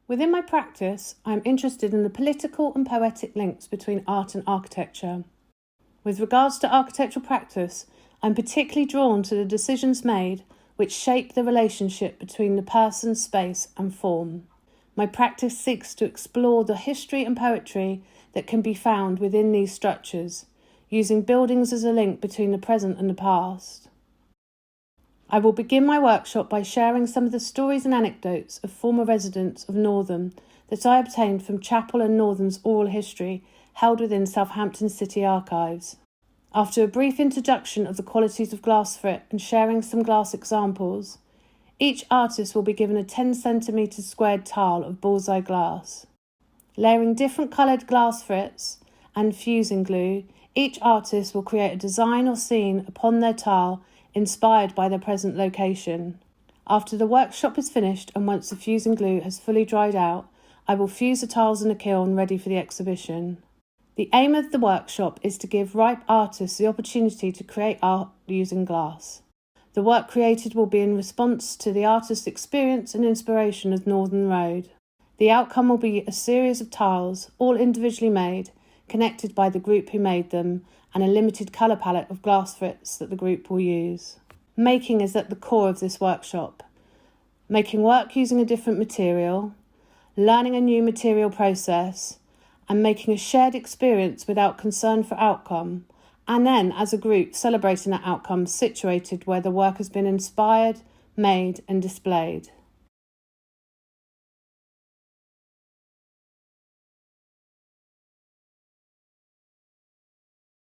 Within my practice, I am interested in the political and poetic links between art and architecture. With regards to architectural practice, I'm particularly drawn to the decisions made which shape the relationship between the person, space, and form. My practice seeks to explore the history and poetry that can be found within these structures, using buildings as a link between the present and the past. I will begin my workshop by sharing some of the stories and anecdotes of former residents of Northam that I obtained from Chapel and Northam's oral history held within Southampton City Archives. After a brief introduction of the qualities of glass frit and sharing some glass examples, each artist will be given a 10 cm squared tile of bullseye glass. Layering different coloured glass frits and fusing glue, each artist will create a design or scene upon their tile inspired by their present location. After the workshop is finished and once the fusing glue has fully dried out, I will fuse the tiles in a kiln ready for the exhibition. The aim of the workshop is to give ripe artists the opportunity to create art using glass. The work created will be in response to the artist's experience and inspiration of Northern Road. The outcome will be a series of tiles, all individually made, connected by the group who made them, and a limited colour palette of glass frits that the group will use. Making is at the core of this workshop. Making work using a different material, learning a new material process, and making a shared experience without concern for outcome, and then, as a group, celebrating that outcome situated where the work has been inspired, made, and displayed.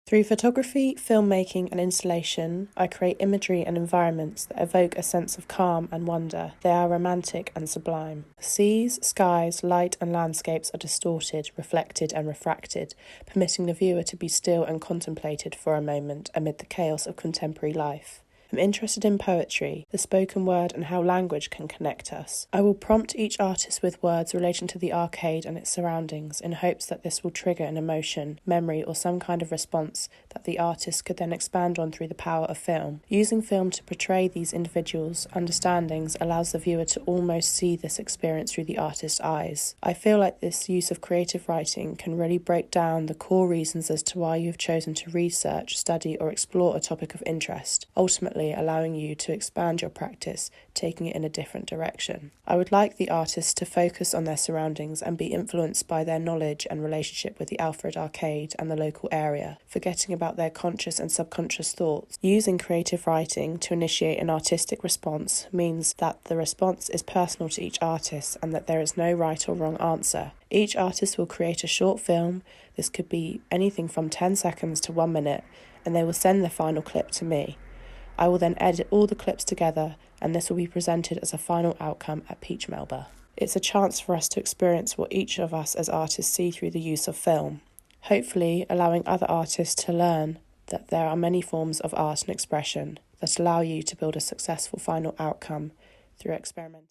Through photography, filmmaking and installation, I create imagery and environments that evoke a sense of calm and wonder. They are romantic and sublime. Seas, skies, light and landscapes are distorted, reflected and refracted, permitting the viewer to be still and contemplated for a moment amid the chaos of contemporary life. I'm interested in poetry, the spoken word and how language can connect us. I will prompt each artist with words relating to the arcade and its surroundings in hopes that this will trigger an emotion, memory or some kind of response that the artist could then expand on through the power of film. Using film to portray these individuals' understandings allows the viewer to almost see this experience through the artist's eyes. I feel like this use of creative writing can really break down the core reasons as to why you have chosen to research, study or explore a topic of interest. Ultimately, allowing you to expand your practice, taking it in a different direction. I would like the artists to focus on their surroundings and be influenced by their knowledge and relationship with the Alfred Arcade and the local area, forgetting about their conscious and subconscious thoughts. Using creative writing to initiate an artistic response means that the response is personal to each artist and that there is no right or wrong answer. Each artist will create a short film. This could be anything from 10 seconds to 1 minute, and they will send the final clip to me. I will then edit all the clips together and this will be presented as a final outcome at Peach Melba. It's a chance for us to experience what each of us as artists see through the use of film, hopefully allowing other artists to learn that there are many forms of art and expression that allow you to build a successful final outcome through experiment.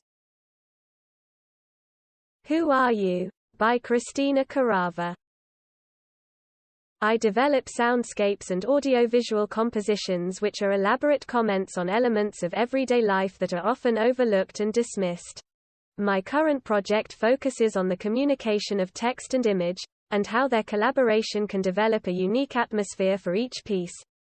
Who Are You? By Christina Carava. I develop soundscapes and audiovisual compositions which are elaborate comments on elements of everyday life that are often overlooked and dismissed. My current project focuses on the communication of text and image, and how their collaboration can develop a unique atmosphere for each piece.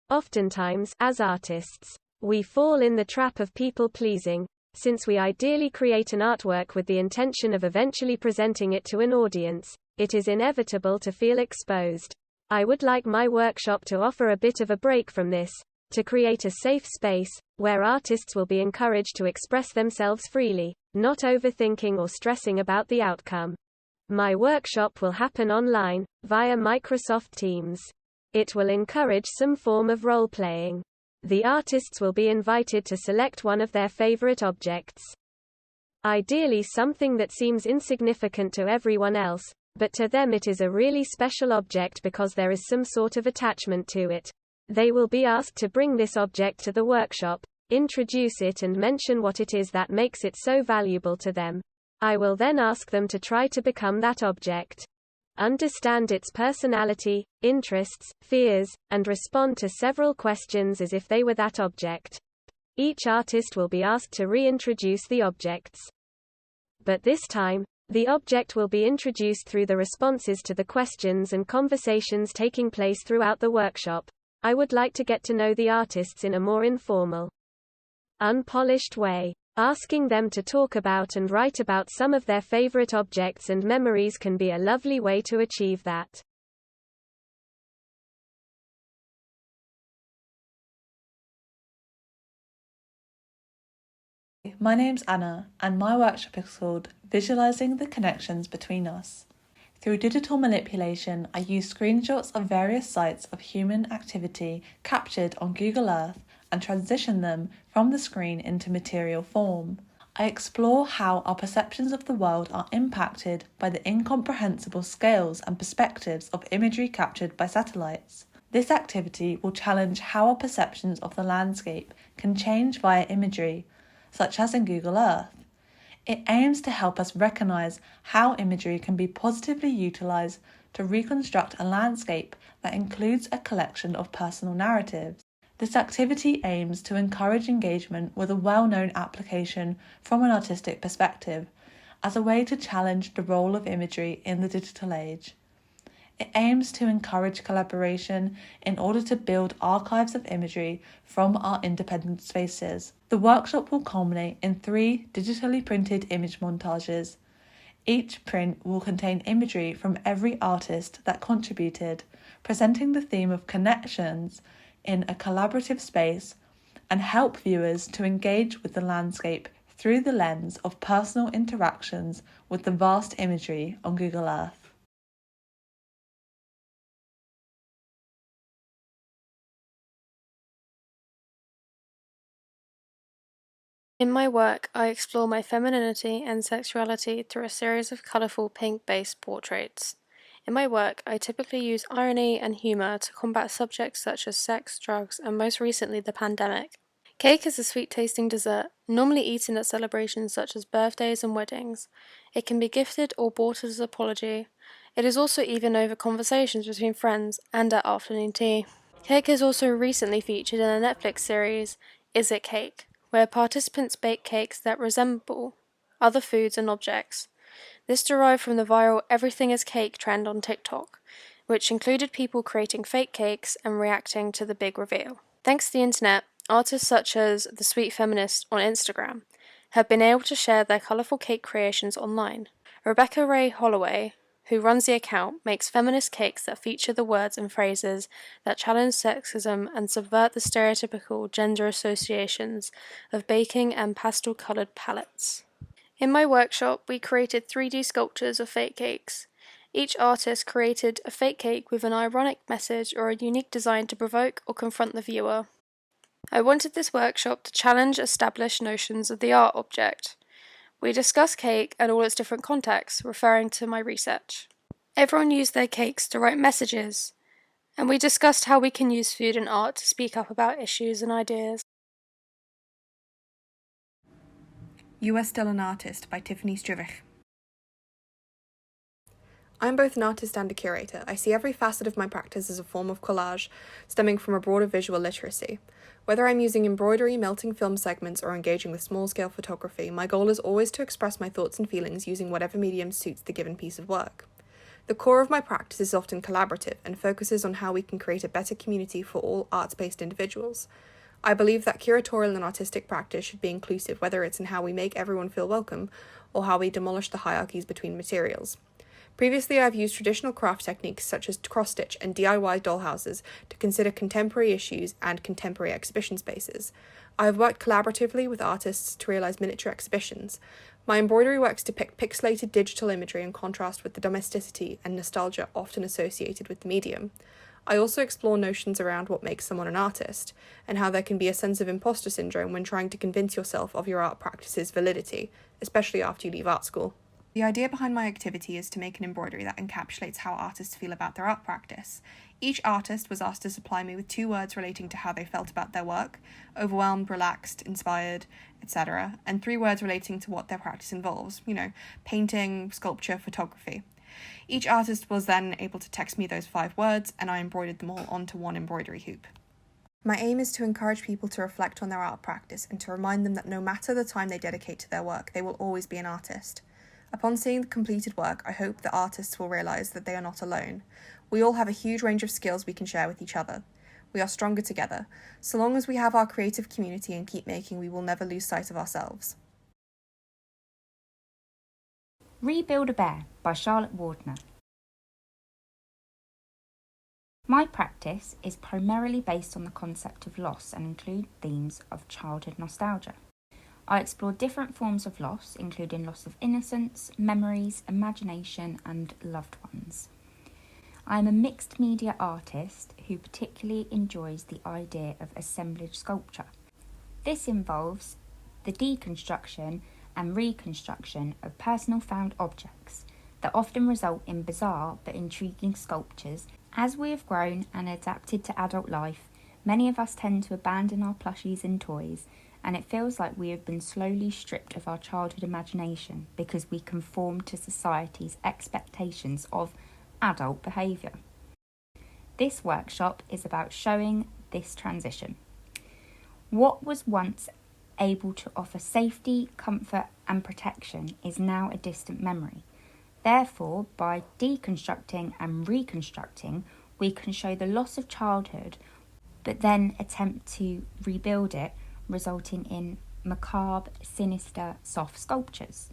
Oftentimes, as artists, we fall in the trap of people-pleasing, since we ideally create an artwork with the intention of eventually presenting it to an audience. It is inevitable to feel exposed. I would like my workshop to offer a bit of a break from this, to create a safe space, where artists will be encouraged to express themselves freely, not overthinking or stressing about the outcome. My workshop will happen online, via Microsoft Teams. It will encourage some form of role-playing. The artists will be invited to select one of their favorite objects. Ideally something that seems insignificant to everyone else, but to them it is a really special object because there is some sort of attachment to it. They will be asked to bring this object to the workshop, introduce it and mention what it is that makes it so valuable to them. I will then ask them to try to become that object. Understand its personality, interests, fears, and respond to several questions as if they were that object. Each artist will be asked to reintroduce the objects. But this time, The object will be introduced through the responses to the questions and conversations taking place throughout the workshop. I would like to get to know the artists in a more informal, unpolished way. Asking them to talk about and write about some of their favorite objects and memories can be a lovely way to achieve that. My name's Anna, and my workshop is called Visualizing the Connections Between Us. Through digital manipulation, I use screenshots of various sites of human activity captured on Google Earth and transition them from the screen into material form. I explore how our perceptions of the world are impacted by the incomprehensible scales and perspectives of imagery captured by satellites. This activity will challenge how our perceptions of the landscape can change via imagery, such as in Google Earth. It aims to help us recognise how imagery can be positively utilised to reconstruct a landscape that includes a collection of personal narratives. This activity aims to encourage engagement with a well-known application from an artistic perspective, as a way to challenge the role of imagery in the digital age. It aims to encourage collaboration in order to build archives of imagery from our independent spaces. The workshop will culminate in 3 digitally printed image montages. Each print will contain imagery from every artist that contributed, presenting the theme of connections in a collaborative space and help viewers to engage with the landscape through the lens of personal interactions with the vast imagery on Google Earth. In my work, I explore my femininity and sexuality through a series of colourful pink-based portraits. In my work, I typically use irony and humour to combat subjects such as sex, drugs, and most recently the pandemic. Cake is a sweet-tasting dessert, normally eaten at celebrations such as birthdays and weddings. It can be gifted or bought as an apology. It is also eaten over conversations between friends and at afternoon tea. Cake has also recently featured in a Netflix series, Is It Cake?, where participants bake cakes that resemble other foods and objects. This derived from the viral Everything is Cake trend on TikTok, which included people creating fake cakes and reacting to the big reveal. Thanks to the internet, artists such as The Sweet Feminist on Instagram have been able to share their colourful cake creations online. Rebecca Ray Holloway, who runs the account, makes feminist cakes that feature the words and phrases that challenge sexism and subvert the stereotypical gender associations of baking and pastel-coloured palettes. In my workshop, we created 3D sculptures of fake cakes. Each artist created a fake cake with an ironic message or a unique design to provoke or confront the viewer. I wanted this workshop to challenge established notions of the art object. We discussed cake and all its different contexts, referring to my research. Everyone used their cakes to write messages, and we discussed how we can use food and art to speak up about issues and ideas. You Are Still an Artist by Tiffany Strivich. I'm both an artist and a curator. I see every facet of my practice as a form of collage, stemming from a broader visual literacy. Whether I'm using embroidery, melting film segments, or engaging with small-scale photography, my goal is always to express my thoughts and feelings using whatever medium suits the given piece of work. The core of my practice is often collaborative and focuses on how we can create a better community for all arts-based individuals. I believe that curatorial and artistic practice should be inclusive, whether it's in how we make everyone feel welcome or how we demolish the hierarchies between materials. Previously, I've used traditional craft techniques such as cross-stitch and DIY dollhouses to consider contemporary issues and contemporary exhibition spaces. I have worked collaboratively with artists to realise miniature exhibitions. My embroidery works depict pixelated digital imagery in contrast with the domesticity and nostalgia often associated with the medium. I also explore notions around what makes someone an artist, and how there can be a sense of imposter syndrome when trying to convince yourself of your art practice's validity, especially after you leave art school. The idea behind my activity is to make an embroidery that encapsulates how artists feel about their art practice. Each artist was asked to supply me with 2 words relating to how they felt about their work: overwhelmed, relaxed, inspired, etc., and 3 words relating to what their practice involves, painting, sculpture, photography. Each artist was then able to text me those 5 words, and I embroidered them all onto one embroidery hoop. My aim is to encourage people to reflect on their art practice and to remind them that no matter the time they dedicate to their work, they will always be an artist. Upon seeing the completed work, I hope the artists will realise that they are not alone. We all have a huge range of skills we can share with each other. We are stronger together. So long as we have our creative community and keep making, we will never lose sight of ourselves. Rebuild a Bear by Charlotte Wardner. My practice is primarily based on the concept of loss and include themes of childhood nostalgia. I explore different forms of loss, including loss of innocence, memories, imagination, and loved ones. I am a mixed media artist who particularly enjoys the idea of assemblage sculpture. This involves the deconstruction and reconstruction of personal found objects that often result in bizarre but intriguing sculptures. As we have grown and adapted to adult life, many of us tend to abandon our plushies and toys, and it feels like we have been slowly stripped of our childhood imagination because we conform to society's expectations of adult behaviour. This workshop is about showing this transition. What was once able to offer safety, comfort and protection is now a distant memory. Therefore, by deconstructing and reconstructing, we can show the loss of childhood, but then attempt to rebuild it, resulting in macabre, sinister, soft sculptures.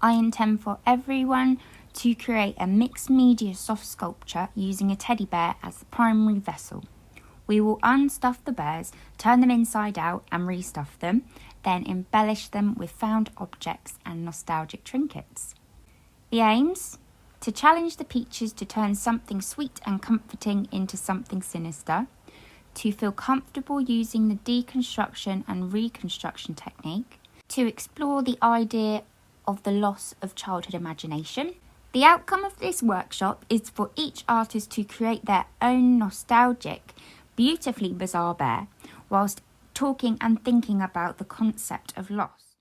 I intend for everyone to create a mixed media soft sculpture using a teddy bear as the primary vessel. We will unstuff the bears, turn them inside out and restuff them, then embellish them with found objects and nostalgic trinkets. The aims? To challenge the peaches to turn something sweet and comforting into something sinister, to feel comfortable using the deconstruction and reconstruction technique, to explore the idea of the loss of childhood imagination. The outcome of this workshop is for each artist to create their own nostalgic, beautifully bizarre bear, whilst talking and thinking about the concept of loss.